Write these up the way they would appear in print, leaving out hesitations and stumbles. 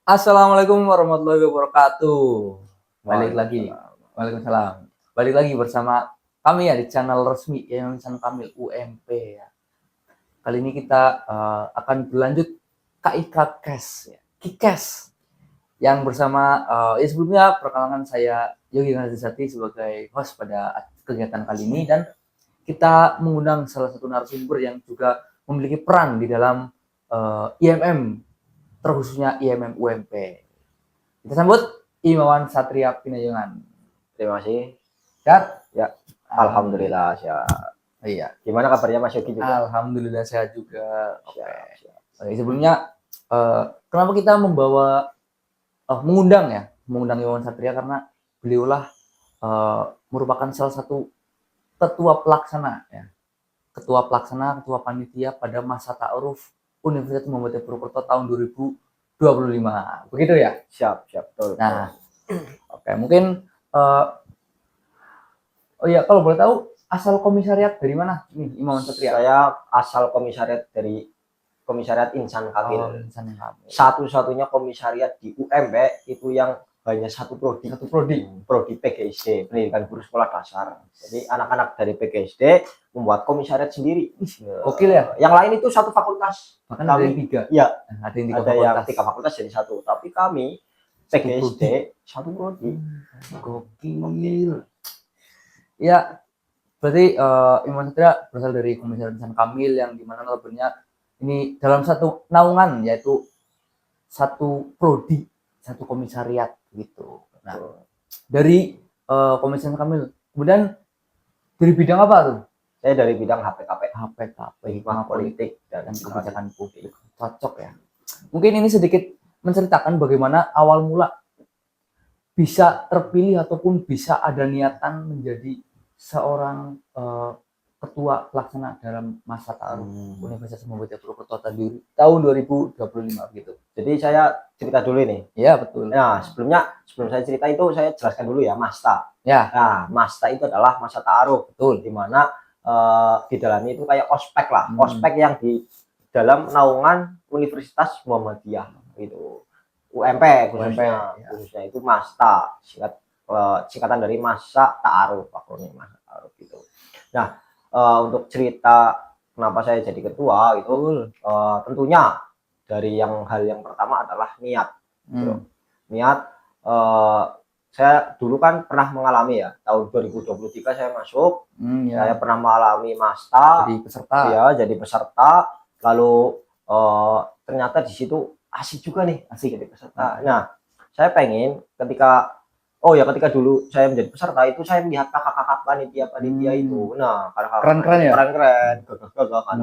Assalamualaikum warahmatullahi wabarakatuh. Balik lagi. Waalaikumsalam. Waalaikumsalam. Balik lagi bersama kami ya di channel resmi Yayasan Kamil UMP ya. Kali ini kita akan berlanjut KIK Cash ya. Kikes yang bersama ya sebelumnya perkenalkan saya Yogi Nazisati sebagai host pada kegiatan kali ini, dan kita mengundang salah satu narasumber yang juga memiliki peran di dalam IMM, terkhususnya IMM UMP. Kita sambut Imawan Satria Pinayungan. Terima kasih. Sehat? Ya, alhamdulillah ya. Iya. Gimana kabarnya Mas Yogi juga? Alhamdulillah sehat juga. Oke. Siap, siap. Sebelumnya, kenapa kita mengundang Imawan Satria, karena beliaulah merupakan salah satu ketua pelaksana ya. Ketua panitia pada masa ta'aruf Universitas Muhammadiyah Purwokerto tahun 2025. Begitu ya? Siap, siap. Betul. Nah, oke, mungkin oh iya, kalau boleh tahu asal komisariat dari mana nih Imawan Satria? Saya asal komisariat dari Komisariat Insan Kamil. Oh, Insan Kamil. Satu-satunya komisariat di UMP itu yang hanya satu prodi. Prodi PGSD, Pendidikan Guru Sekolah Dasar. Jadi anak-anak dari PGSD membuat komisariat sendiri. Oke ya. Yang lain itu satu fakultas. Bahkan ada yang 3. Ya, ada yang 3 ada fakultas. yang 3 fakultas jadi satu. Tapi kami PGSD satu prodi. Gokil. Ya, berarti Imawan Satria berasal dari Komisariat Insan Kamil yang dimana notabene ini dalam satu naungan, yaitu satu prodi, satu komisariat gitu. Nah, dari Komisariat Kamil, kemudian dari bidang apa tuh? Saya dari bidang HPKP, Hikmah Politik dan Kebijakan Publik. Cocok ya. Mungkin ini sedikit menceritakan bagaimana awal mula bisa terpilih ataupun bisa ada niatan menjadi seorang ketua pelaksana dalam masa ta'aruf Universitas Muhammadiyah Purwokerto tahun 2025 gitu. Jadi saya cerita dulu ini. Ya, betul. Nah, sebelum saya cerita itu saya jelaskan dulu ya MASTA. Ya. Nah, MASTA itu adalah masa ta'aruf, betul, di mana di dalamnya itu kayak ospek lah, ospek yang di dalam naungan Universitas Muhammadiyah gitu. UMP khususnya itu MASTA, singkatan dari masa ta'aruf, akronim masa ta'aruf gitu. Nah, untuk cerita kenapa saya jadi ketua itu tentunya dari hal yang pertama adalah niat. Gitu. Niat, saya dulu kan pernah mengalami ya, tahun 2023 saya masuk, saya pernah mengalami MASTA, jadi peserta, lalu ternyata di situ asik juga nih, asik jadi peserta. Nah, saya pengen ketika dulu saya menjadi peserta itu saya melihat kakak-kakak panitia itu. Nah, keren-keren ya. Keren-keren, gagah-gagah kan,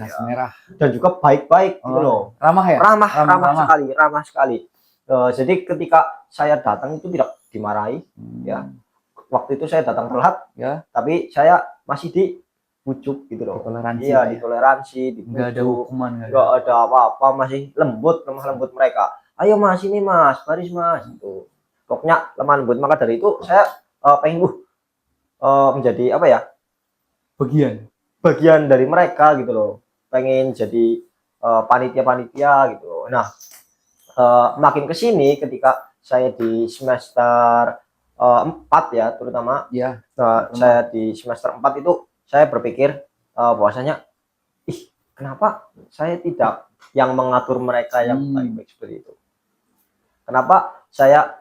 jas merah. Dan juga baik-baik gitu loh. Ramah ya? Ramah sekali. Jadi ketika saya datang itu tidak dimarahi ya. Waktu itu saya datang telat ya, tapi saya masih dibujuk gitu loh. Ditoleransi, nggak ada hukuman, nggak ada apa-apa, masih lemah lembut mereka. Ayo Mas, ini Mas, baris Mas gitu. Pokoknya lemah lembut. Maka dari itu saya pengen menjadi apa ya? Bagian dari mereka gitu loh. Pengen jadi panitia gitu. Nah, makin kesini ketika saya di semester 4 ya terutama ya, saya di semester 4 itu saya berpikir bahwasanya kenapa saya tidak yang mengatur mereka yang baik-baik seperti itu, kenapa saya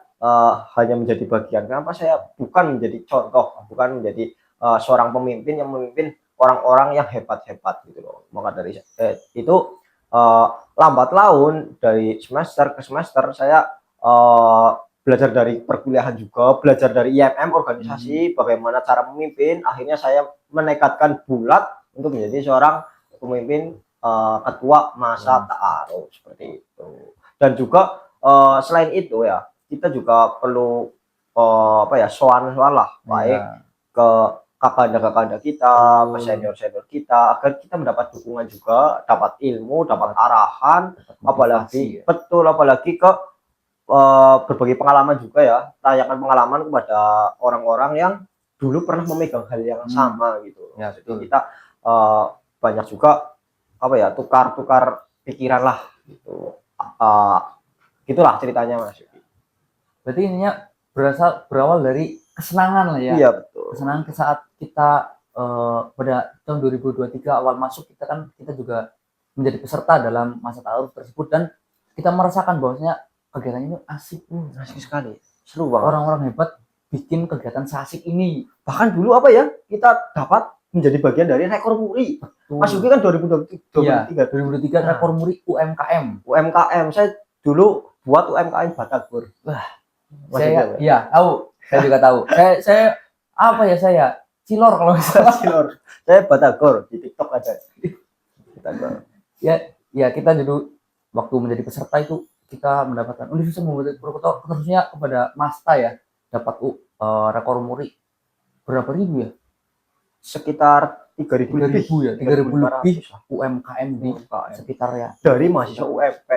hanya menjadi bagian, kenapa saya bukan menjadi contoh, bukan menjadi seorang pemimpin yang memimpin orang-orang yang hebat-hebat gitu loh. Maka dari itu lambat laun dari semester ke semester saya belajar dari perkuliahan juga, belajar dari IMM organisasi, bagaimana cara memimpin. Akhirnya saya menekadkan bulat untuk menjadi seorang pemimpin ketua masa ta'aruf seperti itu. Dan juga selain itu ya, kita juga perlu soal lah, baik ke kakak-kakak kita, ke senior-senior kita, agar kita mendapat dukungan juga, dapat ilmu, dapat arahan, apalagi ke berbagi pengalaman juga ya, tanyakan pengalaman kepada orang-orang yang dulu pernah memegang hal yang sama gitu. Ya, jadi kita banyak juga tukar-tukar pikiran lah gitu. Gitulah ceritanya Mas Yuki. Berarti ininya berawal dari kesenangan lah ya. Iya betul. Kesenangan saat kita pada tahun 2023 awal masuk kita juga menjadi peserta dalam masa ta'aruf tersebut dan kita merasakan bahwasanya kegiatan ini asik. Asik sekali. Seru banget. Orang-orang hebat bikin kegiatan seasik ini. Bahkan dulu apa ya, kita dapat menjadi bagian dari rekor muri. Mas Yuki kan 2023. Iya, 2023 rekor muri UMKM. UMKM. Saya dulu buat UMKM Batagor. Wah, Masih iya tahu. Saya juga tahu. Saya apa ya saya? Cilor kalau misalnya. Cilor. Saya Batagor di TikTok ada. Batagor. Ya kita dulu waktu menjadi peserta itu kita mendapatkan Universitas Muhammadiyah Purwokerto khususnya kepada Masta ya dapat rekor muri berapa ribu ya? Sekitar 3.000 lebih. 3.000 ya, 3.000 lebih UMKM di sekitar ya. Dari mahasiswa UMP.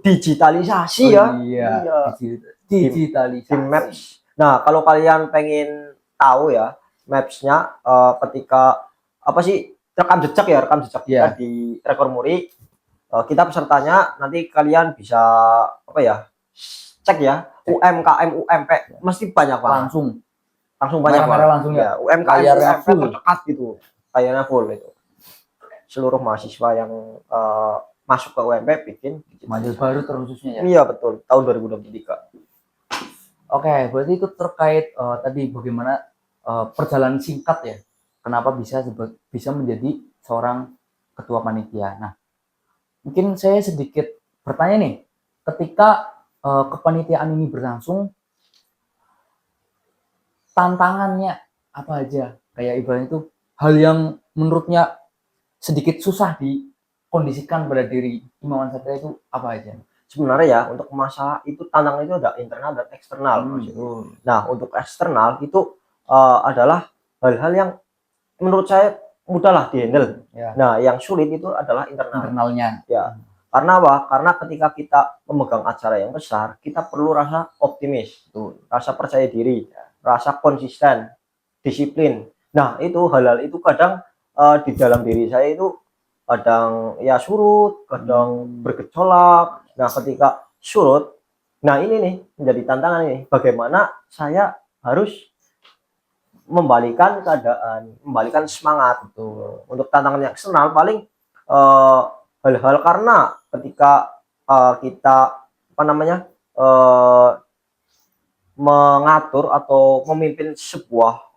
Digitalisasi ya. Iya. Digitalisasi. Di Maps. Nah, kalau kalian pengen tahu ya, Maps-nya ketika apa sih rekam jejak kita di rekor muri. Kita pesertanya nanti kalian bisa apa ya? Cek ya, UMKM UMP mesti banyak banget. Langsung banyak banget. Langsung ya. UMKM UMP terdekat gitu. Kayaknya full itu. Seluruh mahasiswa yang masuk ke UMP bikin mahasiswa baru terkhususnya ya. Iya betul, tahun 2023. Oke, berarti itu terkait tadi bagaimana perjalanan singkat ya. Kenapa bisa menjadi seorang ketua panitia. Nah, mungkin saya sedikit bertanya nih, ketika kepanitiaan ini berlangsung, tantangannya apa aja? Kayak ibaratnya itu hal yang menurutnya sedikit susah dikondisikan pada diri Imawan Satria itu apa aja? Sebenarnya ya untuk masalah itu tantangan itu ada internal dan eksternal. Nah untuk eksternal itu adalah hal-hal yang menurut saya mudah lah dihandle. Ya. Nah yang sulit itu adalah internalnya. Ya. Karena apa? Karena ketika kita memegang acara yang besar, kita perlu rasa optimis, rasa percaya diri, rasa konsisten, disiplin. Nah itu hal-hal itu kadang di dalam diri saya itu kadang ya surut, kadang bergejolak. Nah ketika surut, nah ini nih menjadi tantangan ini. Bagaimana saya harus membalikan keadaan, membalikan semangat itu. Untuk tantangan yang eksternal paling hal-hal karena ketika kita apa namanya mengatur atau memimpin sebuah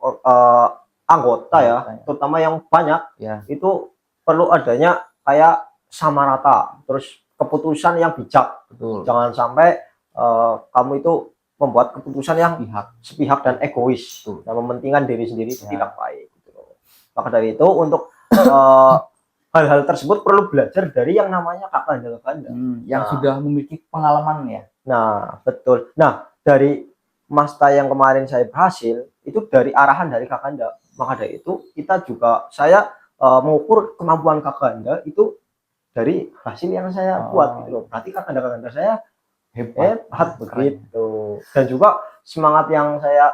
anggota ya, terutama yang banyak ya, itu perlu adanya kayak sama rata, terus keputusan yang bijak. Betul. Jangan sampai kamu itu membuat keputusan yang sepihak dan egois, dan mementingkan diri sendiri itu tidak baik. Gitu. Maka dari itu untuk hal-hal tersebut perlu belajar dari yang namanya Kakanda yang sudah memiliki pengalaman ya. Nah betul. Nah dari Masta yang kemarin saya berhasil itu dari arahan dari Kakanda. Maka dari itu kita juga saya mengukur kemampuan Kakanda itu dari hasil yang saya buat gitu loh. Berarti Kakanda saya hebat begitu. Dan juga semangat yang saya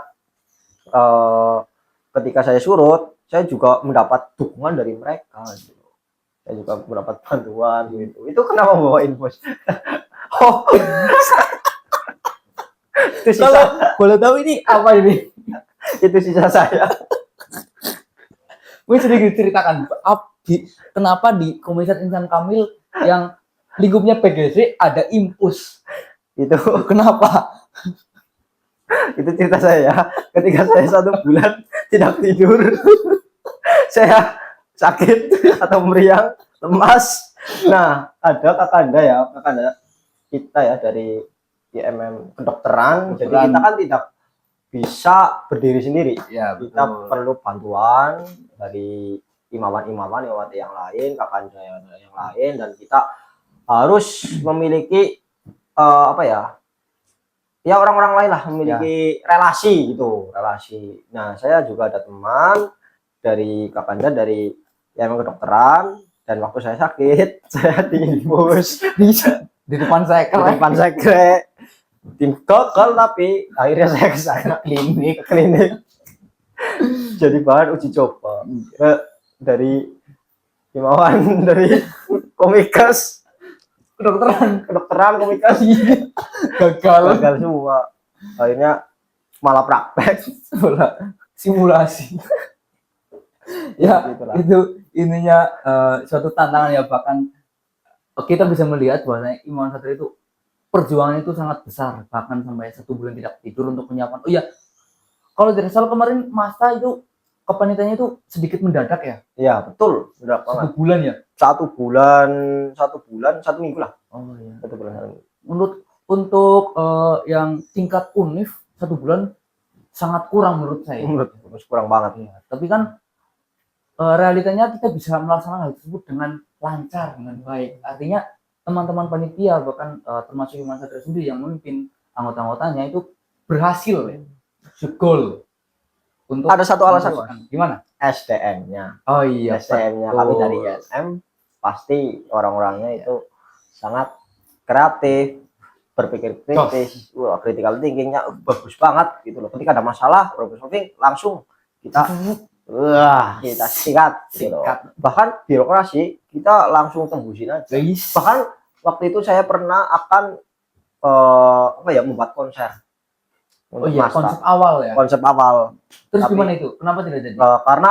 ketika saya surut, saya juga mendapat dukungan dari mereka gitu. Saya juga mendapat bantuan gitu. Itu kenapa bawain bos? Oh. Itu sisa. Kalau boleh tahu ini apa ini? Itu sisa saya. Gue sedikit ceritakan kenapa di Komunitas Insan Kamil yang lingkupnya PGC ada Impus. Itu kenapa? Itu cerita saya. Ketika saya 1 bulan tidak tidur, saya sakit atau meriang, lemas. Nah, ada Kakanda kita ya dari IMM kedokteran. Jadi kita kan tidak bisa berdiri sendiri. Ya, kita perlu bantuan dari imawan yang lain, Kakanda yang lain, dan kita harus memiliki apa ya? Ya orang-orang lain lah, memiliki relasi gitu, relasi. Nah, saya juga ada teman dari Kakanda dari yang kedokteran, dan waktu saya sakit, saya diinfus di depan saya tim gagal, tapi akhirnya saya ke sana klinik. Jadi bahan uji coba dari Imawan dari Komikas kedokteran, komunikasi gagal gagal semua. Akhirnya malah praktek. simulasi. Ya, Gitulah. itu ininya suatu tantangan ya, bahkan kita bisa melihat bahwa Imawan Satria itu perjuangannya itu sangat besar, bahkan sampai 1 bulan tidak tidur untuk menyiapkan. Oh iya, kalau tidak salah kemarin Masta itu kepanitiaannya itu sedikit mendadak ya. Iya betul, udah banget. 1 bulan ya. 1 bulan, 1 minggu lah. Oh iya. 1 bulan. Untuk yang tingkat univ 1 bulan sangat kurang menurut saya. Menurut kurang banget. Ya, tapi kan realitanya kita bisa melaksanakan hal tersebut dengan lancar, dengan baik. Artinya teman-teman panitia bahkan termasuk Imawan Satria sendiri yang memimpin anggota-anggotanya itu berhasil ya, goal untuk Ada satu alasan Mas, gimana? SDM-nya. Oh iya, SDM-nya kami dari ISM pasti orang-orangnya itu sangat kreatif, berpikir kritis, critical thinking-nya bagus banget gitu loh. Ketika ada masalah, problem solving langsung kita kita sikat gitu. Bahkan birokrasi kita langsung tembusin aja. Bahkan waktu itu saya pernah akan membuat konser. Oh iya, konsep awal ya. Konsep awal. Terus gimana itu? Kenapa tidak jadi? Karena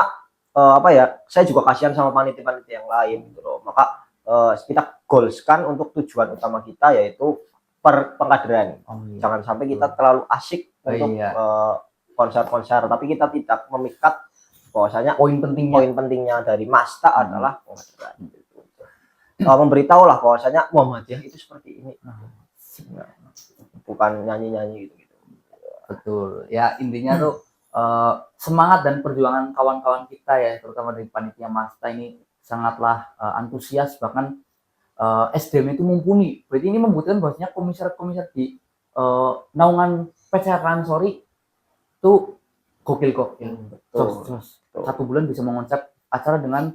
saya juga kasihan sama panitia-panitia yang lain gitu loh. Maka kita goalskan untuk tujuan utama kita yaitu pengkaderan. Oh, iya. Jangan sampai kita terlalu asik untuk konser-konser, tapi kita tidak memikat bahwasanya poin pentingnya dari Masta adalah pengkaderan. Gitu. Memberitahu lah bahwasanya Muhammadiyah itu seperti ini. Bukan nyanyi-nyanyi gitu. Betul. Ya intinya tuh semangat dan perjuangan kawan-kawan kita ya, terutama dari panitia Masta ini sangatlah antusias, bahkan SDM itu mumpuni. Berarti ini membutuhkan bahwasanya komisar-komisar di naungan PCH Ransori itu gokil. Jos. 1 bulan bisa mengonsep acara dengan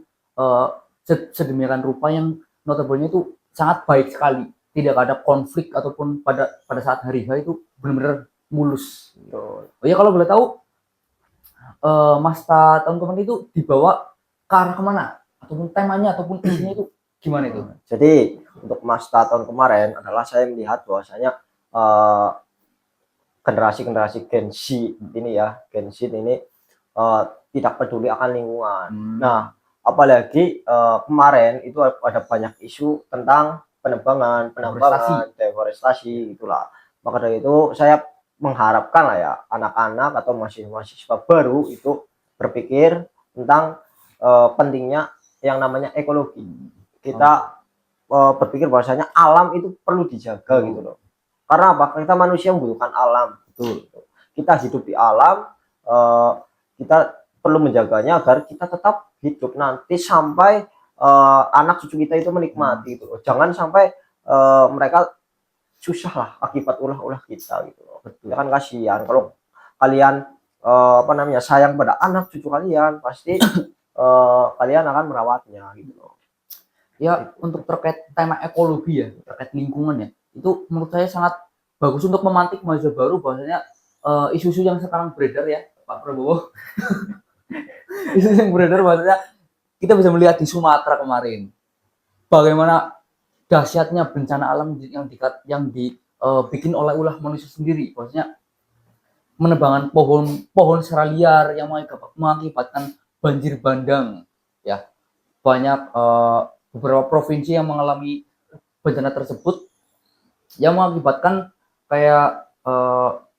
sedemikian rupa yang notabene itu sangat baik sekali. Tidak ada konflik ataupun pada saat hari H itu benar-benar mulus. Oh ya, kalau boleh tahu Masta tahun kemarin itu dibawa ke arah kemana? Ataupun temanya ataupun isinya itu gimana itu? Jadi untuk Masta tahun kemarin adalah saya melihat bahwasanya generasi Gen Z ini tidak peduli akan lingkungan. Nah, apalagi kemarin itu ada banyak isu tentang penambangan, deforestasi itulah. Maka dari itu saya mengharapkan lah ya anak-anak atau mahasiswa baru itu berpikir tentang pentingnya yang namanya ekologi. Kita berpikir bahwasanya alam itu perlu dijaga gitu loh. Karena apa? Kita manusia membutuhkan alam, betul. Kita hidup di alam, kita perlu menjaganya agar kita tetap hidup nanti sampai anak cucu kita itu menikmati gitu loh. Jangan sampai mereka susah lah akibat ulah-ulah kita gitu loh. Ya kan kasihan kalau kalian sayang pada anak cucu kalian, pasti kalian akan merawatnya gitu loh. Ya, untuk terkait tema ekologi ya, terkait lingkungan ya, itu menurut saya sangat bagus untuk memantik mahasiswa baru bahwasanya isu-isu yang sekarang beredar ya, Pak Prabowo. Isu yang beredar bahwasanya kita bisa melihat di Sumatera kemarin bagaimana dahsyatnya bencana alam yang dibikin oleh ulah manusia sendiri, bahwasanya menebangan pohon secara liar yang mengakibatkan banjir bandang ya. Banyak beberapa provinsi yang mengalami bencana tersebut yang mengakibatkan kayak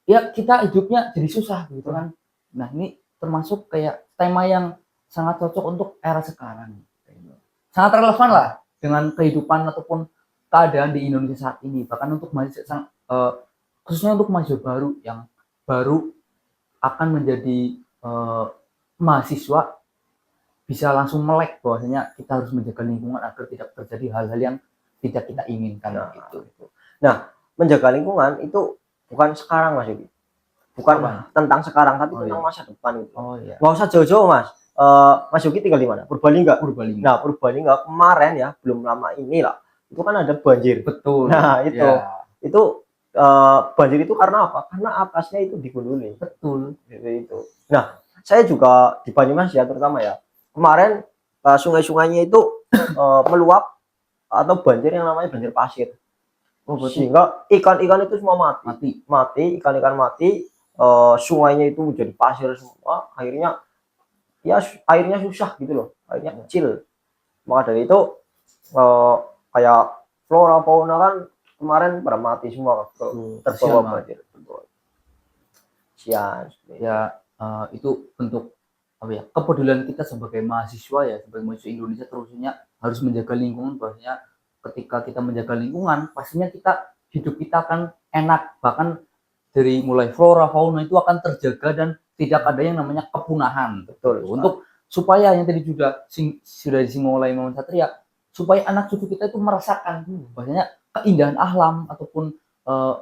ya kita hidupnya jadi susah gitu kan. Nah, ini termasuk kayak tema yang sangat cocok untuk era sekarang. Sangat relevan lah dengan kehidupan ataupun keadaan di Indonesia saat ini. Bahkan untuk mahasiswa khususnya untuk mahasiswa baru yang baru akan menjadi mahasiswa bisa langsung melek bahwasanya kita harus menjaga lingkungan agar tidak terjadi hal-hal yang tidak kita inginkan gitu. Nah, menjaga lingkungan itu bukan sekarang Mas Yogi. Bukan tentang sekarang tapi tentang masa depan gitu. Oh iya. Nggak usah jauh-jauh Mas. Mas Yogi tinggal di mana? Purbalingga. Nah, Purbalingga kemarin ya, belum lama ini lah. Itu kan ada banjir. Betul. Nah, itu banjir itu karena apa? Karena atasnya itu digunduli. Betul. Itu. Nah, saya juga di Banyumas ya terutama ya. Kemarin sungai-sungainya itu meluap atau banjir yang namanya banjir pasir. Oh, berarti Sehingga ikan-ikan itu semua mati. ikan-ikan mati, sungainya itu menjadi pasir semua, akhirnya ya airnya susah gitu loh, airnya kecil. Maka dari itu eh, kayak flora fauna kan kemarin pada mati semua terbawa Kasihan, Mas. banjir. Sian. Ya, itu bentuk apa ya, kepedulian kita sebagai mahasiswa ya, sebagai mahasiswa Indonesia terusnya harus menjaga lingkungan. Bahwasanya ketika kita menjaga lingkungan, pastinya hidup kita akan enak, bahkan dari mulai flora fauna itu akan terjaga dan tidak ada yang namanya kepunahan. Betul. Gitu. Untuk supaya yang tadi sudah disinggung oleh Imam Satria, supaya anak cucu kita itu merasakan bahwasanya keindahan alam ataupun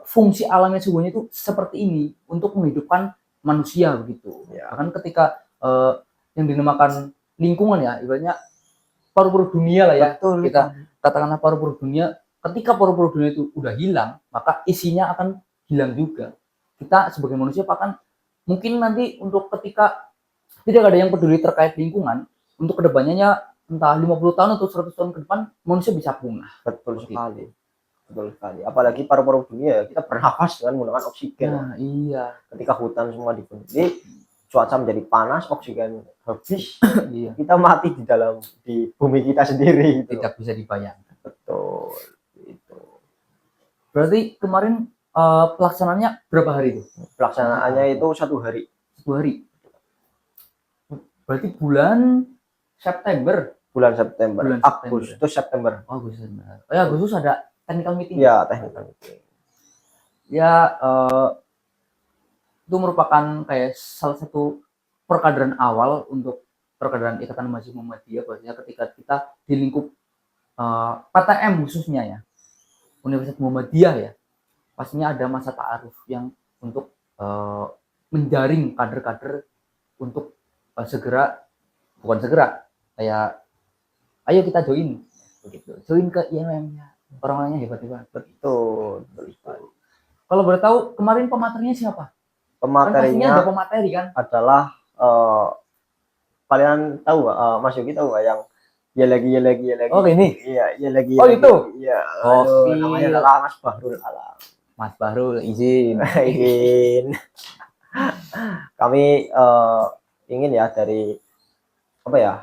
fungsi alamnya sesungguhnya itu seperti ini untuk menghidupkan manusia begitu. Ya. Bahkan ketika yang dinamakan lingkungan ya, ibaratnya paru-paru dunia lah ya. Betul. Kita katakanlah paru-paru dunia, ketika paru-paru dunia itu udah hilang, maka isinya akan hilang juga. Kita sebagai manusia bahkan mungkin nanti untuk ketika tidak ada yang peduli terkait lingkungan, untuk kedepannya entah 50 tahun atau 100 tahun ke depan manusia bisa punah. Betul sekali. Betul sekali. Apalagi paru-paru dunia, kita bernafas dengan menggunakan oksigen. Nah, iya. Ketika hutan semua dibunuh, cuaca menjadi panas, oksigen habis, Iya. kita mati di bumi kita sendiri. Gitu. Tidak bisa dibayangkan. Betul. Itu. Berarti kemarin pelaksanaannya berapa hari itu? Pelaksanaannya itu 1 hari. 1 hari. Berarti bulan September. Bulan September. Bulan Agustus September. Oh, Agustus. Oh ya, Agustus ada technical meeting. Ya, technical meeting. Ya, itu merupakan kayak salah satu perkaderan awal untuk perkaderan Ikatan Mahasiswa Muhammadiyah, bahwasanya ketika kita di lingkup PTM khususnya ya, Universitas Muhammadiyah ya, pastinya ada masa ta'aruf yang untuk menjaring kader-kader untuk bukan segera, kayak ayo kita join begitu, join ke IMM-nya, orang-orangnya hebat-hebat. Betul. Kalau boleh tahu kemarin pematerinya siapa? Pematerinya ada pemateri kan? adalah kalian tahu nggak, Mas Yogi tahu nggak yang ya lagi. Oh, ini. Iya, ya lagi. Oh, itu. Iya. Oh, namanya adalah Mas Bahrul Alam. Mas Bahrul, izin. Izin. Kami ingin ya dari apa ya,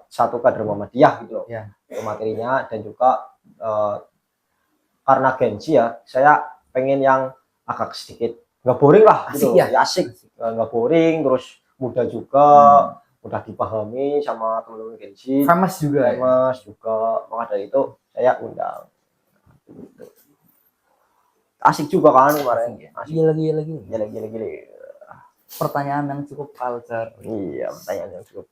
satu kader Muhammadiyah gitu loh. Ya. Materinya, dan juga karena gengsi ya, saya pengen yang agak sedikit nggak boring lah Asik gitu. ya? Ya, asik, nggak boring, terus mudah juga, mudah dipahami sama teman-teman gengsi, Famous juga. famous juga. Maka dari itu saya undang. Asik juga kan kemarin. Asik. Iya lagi. Ya lagi. Pertanyaan yang cukup culture. Iya, pertanyaan yang cukup